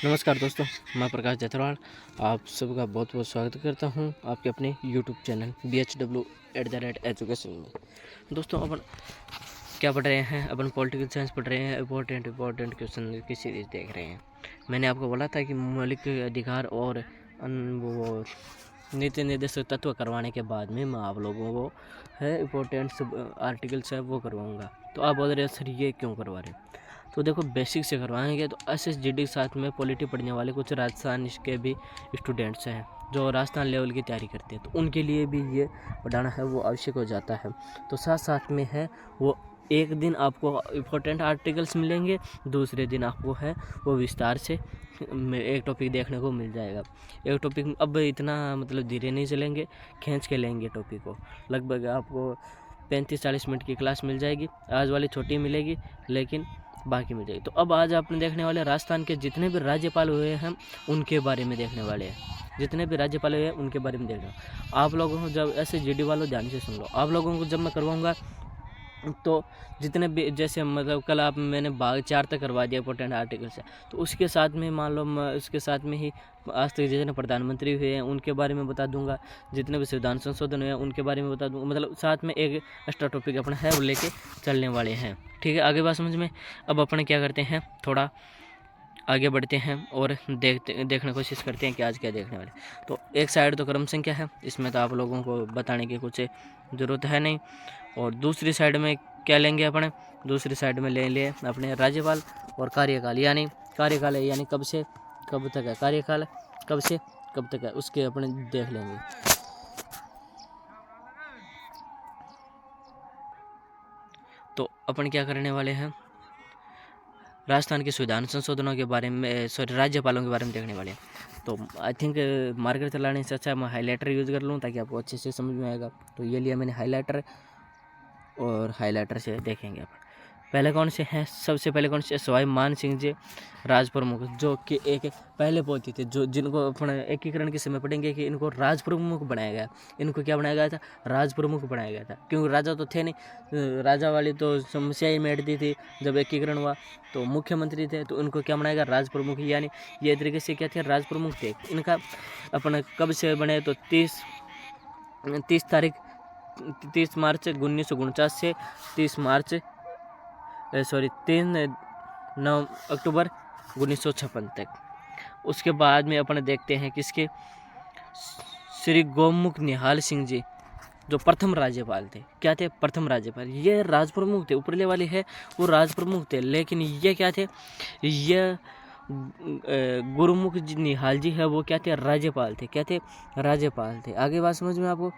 नमस्कार दोस्तों, मैं प्रकाश जयसवाल आप सबका बहुत बहुत स्वागत करता हूं आपके अपने यूट्यूब चैनल BHW@एजुकेशन में। दोस्तों अपन क्या पढ़ रहे हैं? अपन पॉलिटिकल साइंस पढ़ रहे हैं। इम्पोर्टेंट क्वेश्चन की सीरीज देख रहे हैं। मैंने आपको बोला था कि मौलिक अधिकार और वो नीति निर्देशक तत्व करवाने के बाद में मैं आप लोगों को है इम्पोर्टेंट आर्टिकल्स है वो करवाऊँगा। तो आप बोल रहे हैं सर ये क्यों करवा रहे हैं? तो देखो बेसिक से करवाएंगे तो SSGD के साथ में पॉलिटी पढ़ने वाले कुछ राजस्थान के भी स्टूडेंट्स हैं जो राजस्थान लेवल की तैयारी करते हैं, तो उनके लिए भी ये पढ़ाना है वो आवश्यक हो जाता है। तो साथ साथ में है वो एक दिन आपको इम्पोर्टेंट आर्टिकल्स मिलेंगे, दूसरे दिन आपको है वो विस्तार से एक टॉपिक देखने को मिल जाएगा। एक टॉपिक अब इतना मतलब धीरे नहीं चलेंगे, खींच के लेंगे टॉपिक को। लगभग आपको 35-40 मिनट की क्लास मिल जाएगी। आज वाली छोटी मिलेगी लेकिन बाकी मिल जाएगी। तो अब आज आपने देखने वाले राजस्थान के जितने भी राज्यपाल हुए हैं उनके बारे में देखने वाले हैं। जितने भी राज्यपाल हुए हैं उनके बारे में देखना। आप लोगों को जब SSGD वालों ध्यान से सुन लो, आप लोगों को जब मैं करवाऊँगा तो जितने भी जैसे मतलब कल आप मैंने भाग 4 तक करवा दिया इंपॉर्टेंट आर्टिकल से, तो उसके साथ में मान लो उसके साथ में ही आज तक जितने प्रधानमंत्री हुए हैं उनके बारे में बता दूंगा, जितने भी संविधान संशोधन हुए हैं उनके बारे में बता दूंगा। मतलब साथ में एक एक्स्ट्रा टॉपिक अपना है वो लेके चलने वाले हैं। ठीक है, आगे बात समझ में। अब अपन क्या करते हैं, थोड़ा आगे बढ़ते हैं और देखने कोशिश करते हैं कि आज क्या देखने वाले। तो एक साइड तो क्रम संख्या है, इसमें तो आप लोगों को बताने की कुछ ज़रूरत है नहीं। और दूसरी साइड में क्या लेंगे अपने, दूसरी साइड में ले लिए अपने राज्यपाल और कार्यकाल, यानी कार्यकाल है यानी कब से कब तक है, कार्यकाल कब से कब तक है उसके अपने देख लेंगे। तो अपन क्या करने वाले हैं, राजस्थान के संविधान संशोधनों के बारे में सॉरी राज्यपालों के बारे में देखने वाले हैं। तो आई थिंक मार्कर चलाने से अच्छा मैं हाईलाइटर यूज़ कर लूँ ताकि आपको अच्छे से समझ में आएगा। तो ये लिया मैंने हाईलाइटर और हाईलाइटर से देखेंगे आप। पहले कौन से हैं, सबसे पहले कौन से सवाई मान सिंह जी राज प्रमुख, जो कि एक पहले पहुंचे थे, जो जिनको अपने एकीकरण के समय पढ़ेंगे कि इनको राज प्रमुख बनाया गया। इनको क्या बनाया गया था, राज प्रमुख बनाया गया था, क्योंकि राजा तो थे नहीं, राजा वाली तो समस्या ही मिट दी थी जब एकीकरण हुआ। तो मुख्यमंत्री थे तो उनको क्या बनाया गया, राज प्रमुख, यानी ये तरीके से क्या थे, राज प्रमुख थे। इनका अपने कब से बने तो 30 मार्च 1949 से 9 अक्टूबर 1956 तक। उसके बाद में अपन देखते हैं किसके, श्री गोमुख निहाल सिंह जी जो प्रथम राज्यपाल थे। क्या थे, प्रथम राज्यपाल। ये राज प्रमुख थे, ऊपरले वाले है वो राज प्रमुख थे, लेकिन ये क्या थे, ये गुरुमुख जी निहाल जी है वो क्या थे, राज्यपाल थे। क्या थे, राज्यपाल थे। आगे बात समझ में आपको,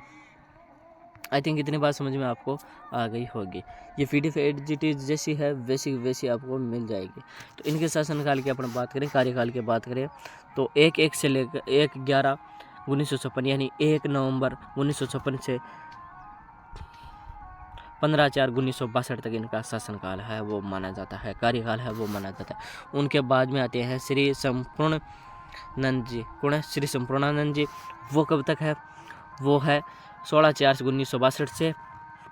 आई थिंक इतनी बात समझ में आपको आ गई होगी। ये PDF एडिट जैसी है वैसी आपको मिल जाएगी। तो इनके शासनकाल की अपन बात करें, कार्यकाल की बात करें तो 1 से लेकर 1/11/1956 यानी 1 नवंबर 1956 से 15/4/1962 तक इनका शासनकाल है वो माना जाता है, कार्यकाल है वो माना जाता है। उनके बाद में आते हैं श्री संपूर्णानंद जी। कौन है, श्री संपूर्णानंद जी। वो कब तक है, वो है 16/4/1962 से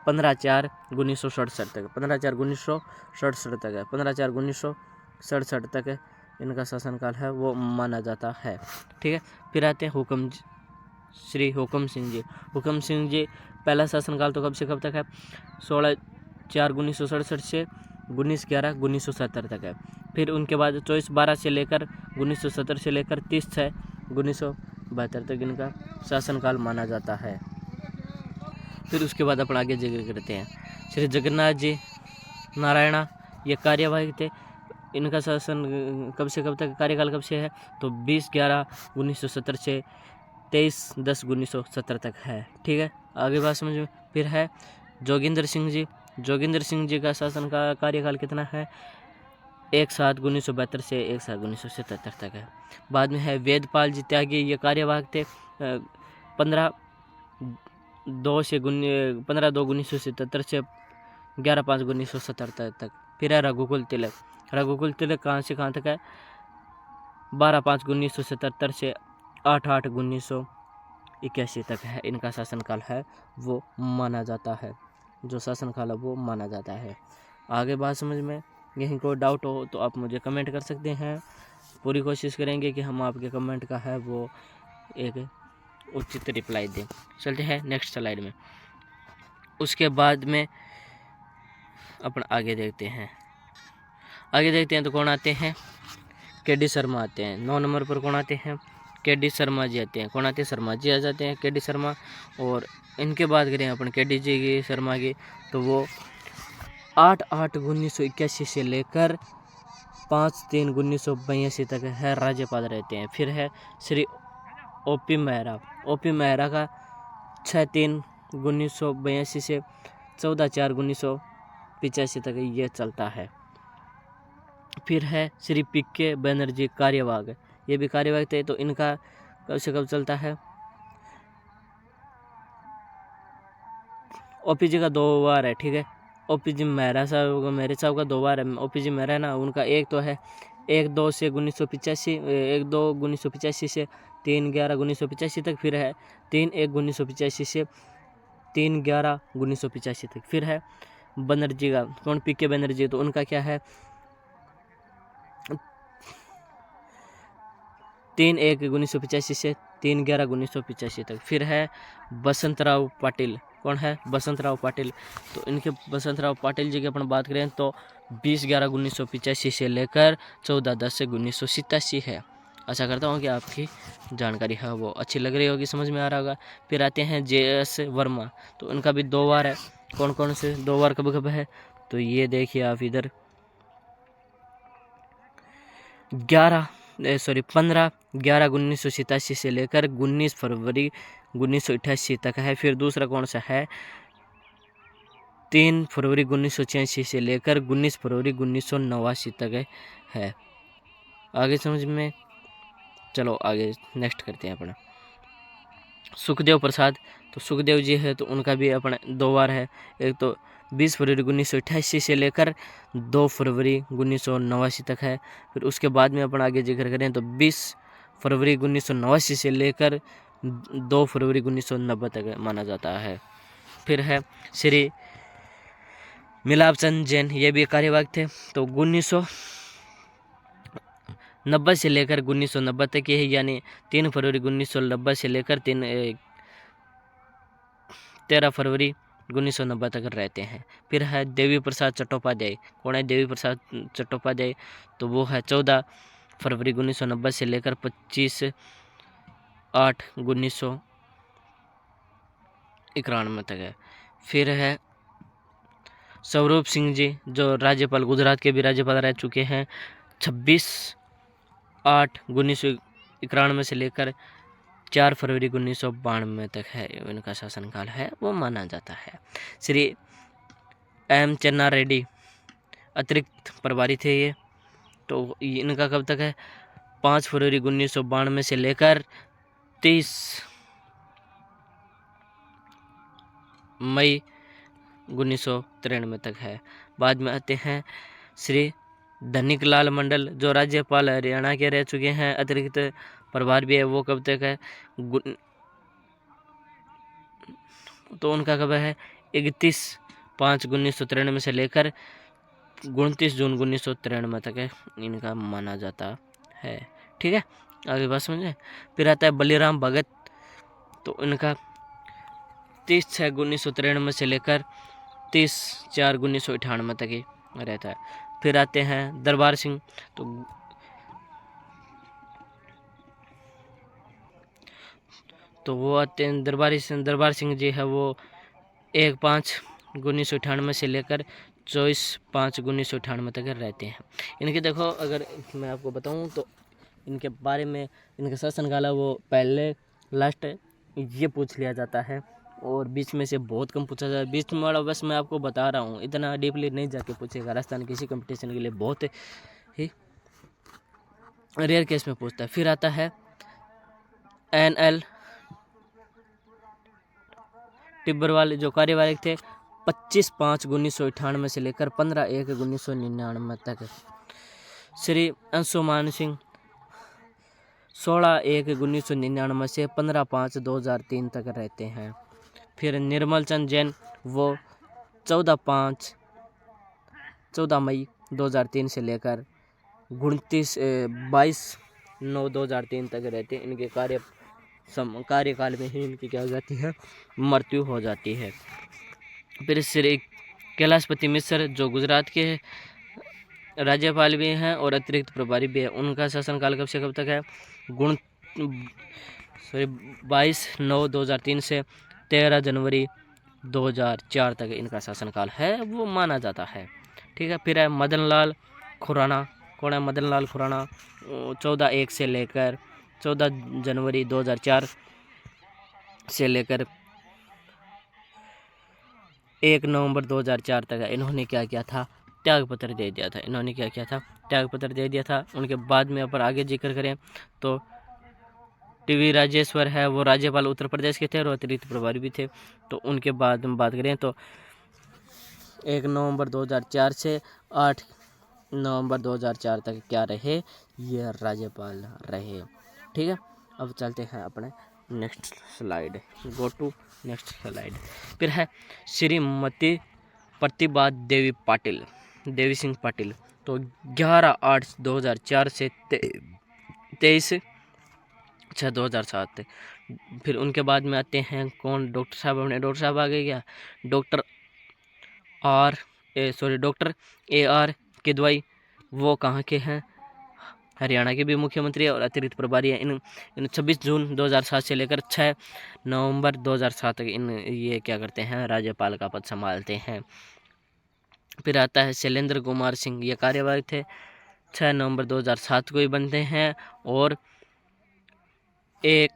15/4/1967 तक, 15/4/1967 तक है, 15/4/1967 तक इनका शासनकाल है वो माना जाता है। ठीक है, फिर आते हैं श्री हुकम सिंह जी। हुकम सिंह जी पहला शासनकाल तो कब से कब तक है, 16/4/1967 से 19/11/1970 तक है। फिर उनके बाद 24/12 से लेकर 1970 से लेकर 30/6/1972 तक इनका शासनकाल माना जाता है। फिर उसके बाद अपन आगे जिक्र करते हैं श्री जगन्नाथ जी नारायणा, ये कार्यवाही थे। इनका शासन कब से कब तक, कार्यकाल कब से है तो 20/11/1970 से 23/10/1970 तक है। ठीक है, आगे बात समझ में। फिर है जोगिंदर सिंह जी। जोगिंदर सिंह जी का शासन का कार्यकाल कितना है, 1/7/1972 से 1/7/1977 तक है। बाद में है वेदपाल जी त्यागी, ये कार्यवाहक थे 15/2/1977 से 11/5/1977 तक। फिर है रघुकुल तिलक। रघुकुल तिलक कहाँ से कहाँ तक है, 12/5/1977 से 8/8/1981 तक है। इनका शासनकाल है वो माना जाता है, जो शासनकाल है वो माना जाता है। आगे बात समझ में, यहीं कोई डाउट हो तो आप मुझे कमेंट कर सकते हैं। पूरी कोशिश करेंगे कि हम आपके कमेंट का है वो एक उचित रिप्लाई दें। चलते हैं नेक्स्ट स्लाइड में। उसके बाद में अपन आगे देखते हैं तो कौन आते हैं, के.डी. शर्मा आते हैं। 9 नंबर पर कौन आते हैं, के.डी. शर्मा जी आते हैं। कौन आते हैं, शर्मा जी आ जाते हैं, के.डी. शर्मा। और इनके बात करें अपन के.डी. जी की, शर्मा की, तो वो 8/8/1981 से लेकर 5/3/1982 तक है राज्यपाल रहते हैं। फिर है श्री ओ.पी. मेहरा का 6/3/1982 से 14/4/1985 तक ये चलता है। फिर है श्री पी.के. बनर्जी कार्यवाहक, ये भी कार्यवाहक थे, तो इनका कब से कब चलता है। ओ.पी.जी. का 2 बार है, ठीक है। ओ.पी.जी. मेहरा साहब का 2 बार है। ओ.पी.जी. मेहरा ना, उनका एक तो है 1/2 से 1985, 1/2/1985 से 3/11/1985 तक। फिर है 3/1/1985 से 3/11/1985 तक। फिर है बनर्जी का, कौन, पी.के. बनर्जी, तो उनका क्या है 3/1/1985 से 3/11/1985 तक। फिर है बसंतराव पाटिल, कौन है, बसंतराव पाटिल, तो इनके बसंतराव पाटिल जी की अपन बात करें तो 20/11/1985 से लेकर 14/10/1987 है। आशा करता हूँ कि आपकी जानकारी है वो अच्छी लग रही होगी, समझ में आ रहा होगा। फिर आते हैं जे.एस. वर्मा, तो उनका भी 2 बार है। कौन कौन से 2 बार कब कब है, तो ये देखिए आप इधर 15/11/1987 से लेकर 19/फरवरी/1988 तक है। फिर दूसरा कौन सा है 3/फरवरी/1986 से लेकर 19/फरवरी/1989 तक है। आगे समझ में, चलो आगे नेक्स्ट करते हैं अपना सुखदेव प्रसाद। तो सुखदेव जी है, तो उनका भी अपना 2 बार है। एक तो 20 फरवरी 1988 से लेकर 2 फरवरी 1989 तक है। फिर उसके बाद में अपन आगे जिक्र करें तो 20 फरवरी 1989 से लेकर 2 फरवरी 1990 तक माना जाता है। फिर है श्री मिलाप चंद जैन, ये भी कार्यवाहक थे, तो 1990 से लेकर 1990 तक ये है, यानी 3 फरवरी 1990 से लेकर 13 फरवरी 1990 तक रहते हैं। फिर है देवी प्रसाद चट्टोपाध्याय, कौन है देवी प्रसाद चट्टोपाध्याय, तो वो है 14 फरवरी 1990 से लेकर 25/8/1991 तक है। फिर है स्वरूप सिंह जी, जो राज्यपाल, गुजरात के भी राज्यपाल रह चुके हैं, 26/8/1991 से लेकर 4 फरवरी 1992 तक है इनका शासनकाल है वो माना जाता है। श्री एम चन्ना रेड्डी अतिरिक्त प्रभारी थे ये, तो इनका कब तक है 5 फरवरी 1992 से लेकर 30 मई 1993 तक है। बाद में आते हैं श्री धनिक लाल मंडल, जो राज्यपाल हरियाणा के रह चुके हैं, अतिरिक्त प्रभार भी है, वो कब तक है तो उनका कब है 31/5/1993 से लेकर 29 जून 1993 तक है इनका माना जाता है। ठीक है, आगे बात समझे। फिर आता है बलिराम भगत, तो इनका 30/6/1993 से लेकर 30/4/1998 तक ही रहता है। फिर आते हैं दरबार सिंह, तो वो आते हैं दरबार सिंह जी है, वो 1/5/1998 से लेकर 24/5/1998 तक रहते हैं। इनके देखो, अगर मैं आपको बताऊं तो इनके बारे में, इनका शासनकाल है वो पहले लास्ट ये पूछ लिया जाता है, और बीच में से बहुत कम पूछा जाता है। बीच में वाला बस मैं आपको बता रहा हूँ, इतना डीपली नहीं जाके पूछेगा। राजस्थान किसी कंपटीशन के लिए बहुत ही रेयर केस में पूछता है। फिर आता है NL टिब्बरवाल, जो कार्यवाहक थे 25/5/1998 से लेकर 15/1/1999 तक। श्री अंशुमान सिंह 16/1/1999 से 15/5/2003 तक रहते हैं। फिर निर्मल चंद जैन, वो 14 मई 2003 से लेकर 22/9/2003 तक रहते हैं। इनके कार्यकाल में ही इनकी क्या हो जाती है, मृत्यु हो जाती है। फिर श्री कैलाशपति मिश्र जो गुजरात के राज्यपाल भी हैं और अतिरिक्त प्रभारी भी है, उनका शासनकाल कब से कब तक है, 22/9/2003 से 13 जनवरी 2004 तक इनका शासनकाल है, वो माना जाता है। ठीक है। फिर है मदन लाल खुराना। कौन है मदन लाल खुराना? 14/1 से लेकर 14 जनवरी 2004 से लेकर 1 नवंबर 2004 तक इन्होंने क्या किया था, त्यागपत्र दे दिया था। इन्होंने क्या किया था, त्यागपत्र दे दिया था। उनके बाद में अपन आगे जिक्र करें तो टीवी राजेश्वर है, वो राज्यपाल उत्तर प्रदेश के थे और अतिरिक्त प्रभारी भी थे। तो उनके बाद में बात करें तो 1 नवंबर 2004 से 8 नवंबर 2004 तक क्या रहे, ये राज्यपाल रहे। ठीक है। अब चलते हैं अपने next slide, go to next slide. फिर है श्रीमती प्रतिभा देवी पाटिल, देवी सिंह पाटिल। तो 11/8/2004 से 23/6/2007 तक। फिर उनके बाद में आते हैं कौन, डॉक्टर साहब। अपने डॉक्टर साहब आ गए क्या, डॉक्टर AR किदवाई। वो कहाँ के हैं, हरियाणा के भी मुख्यमंत्री है और अतिरिक्त प्रभारी है। इन 26 जून 2007 से लेकर 6 नवंबर 2007 तक ये क्या करते हैं, राज्यपाल का पद संभालते हैं। फिर आता है शैलेंद्र कुमार सिंह, ये कार्यवाहक थे, 6 नवंबर 2007 को ही बनते हैं और 1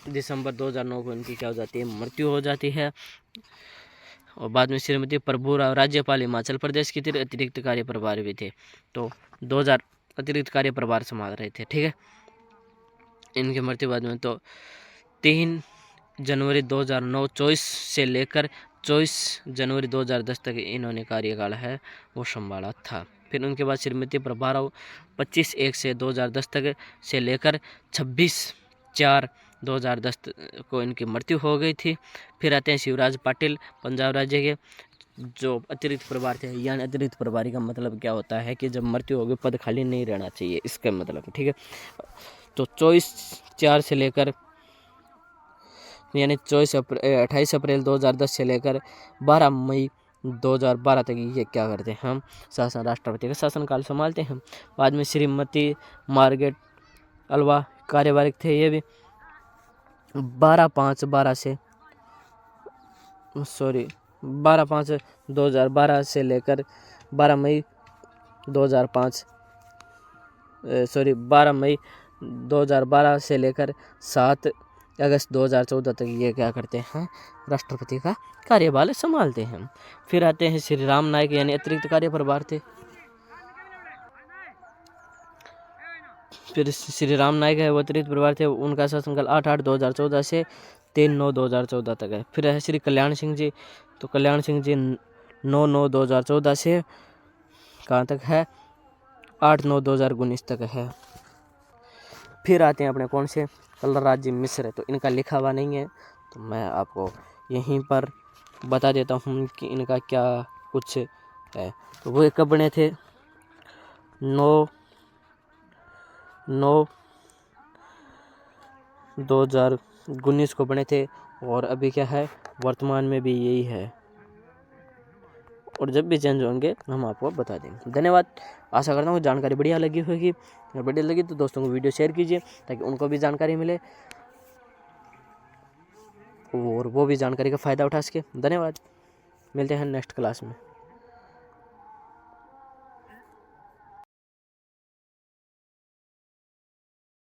दिसंबर 2009 को इनकी क्या हो जाती है, मृत्यु हो जाती है। और बाद में श्रीमती प्रभुराव, राज्यपाल हिमाचल प्रदेश की थी, अतिरिक्त कार्य प्रभार भी थे। तो 2000 अतिरिक्त कार्य प्रभार संभाल रहे थे। ठीक है। इनकी मृत्यु बाद में तो 3 जनवरी 2009 24 से लेकर 24 जनवरी 2010 तक इन्होंने कार्यकाल है वो संभाला था। फिर उनके बाद श्रीमती प्रभाराव 25/1 से 2010 तक से लेकर 26/4/2010 को इनकी मृत्यु हो गई थी। फिर आते हैं शिवराज पाटिल, पंजाब राज्य के, जो अतिरिक्त प्रभार थे। यानी अतिरिक्त प्रभारी का मतलब क्या होता है कि जब मृत्यु होगी पद खाली नहीं रहना चाहिए, इसका मतलब। ठीक है। तो 24/4 से लेकर यानी 28 अप्रैल 2010 से लेकर 12 मई 2012 तक ये क्या करते हैं, हम शासन, राष्ट्रपति का शासनकाल संभालते हैं। बाद में श्रीमती मार्गरेट अल्वा कार्यवाहक थे, ये भी 12/5/2012 से लेकर 12 मई 2012 से लेकर 7 अगस्त 2014 तक ये क्या करते हैं, राष्ट्रपति का कार्यभार संभालते हैं। फिर आते हैं श्री राम नायक, यानी अतिरिक्त कार्य प्रभार थे। फिर श्री राम नायक है, वो अतिरिक्त प्रभार थे। उनका शासनकाल 8/8/2014 से 3/9/2014 तक है। फिर है श्री कल्याण सिंह जी। तो कल्याण सिंह जी 9/9/2014 से कहाँ तक है, 8/9/2019 तक है। फिर आते हैं अपने कौन से, कलराज मिश्र। तो इनका लिखा हुआ नहीं है, तो मैं आपको यहीं पर बता देता हूँ कि इनका क्या कुछ है। तो वो कब बने थे, 9/9/2019 को बने थे और अभी क्या है, वर्तमान में भी यही है और जब भी चेंज होंगे हम आपको बता देंगे। धन्यवाद। आशा करता हूँ जानकारी बढ़िया लगी होगी। अगर बढ़िया लगी तो दोस्तों को वीडियो शेयर कीजिए ताकि उनको भी जानकारी मिले और वो भी जानकारी का फ़ायदा उठा सके। धन्यवाद। मिलते हैं नेक्स्ट क्लास में।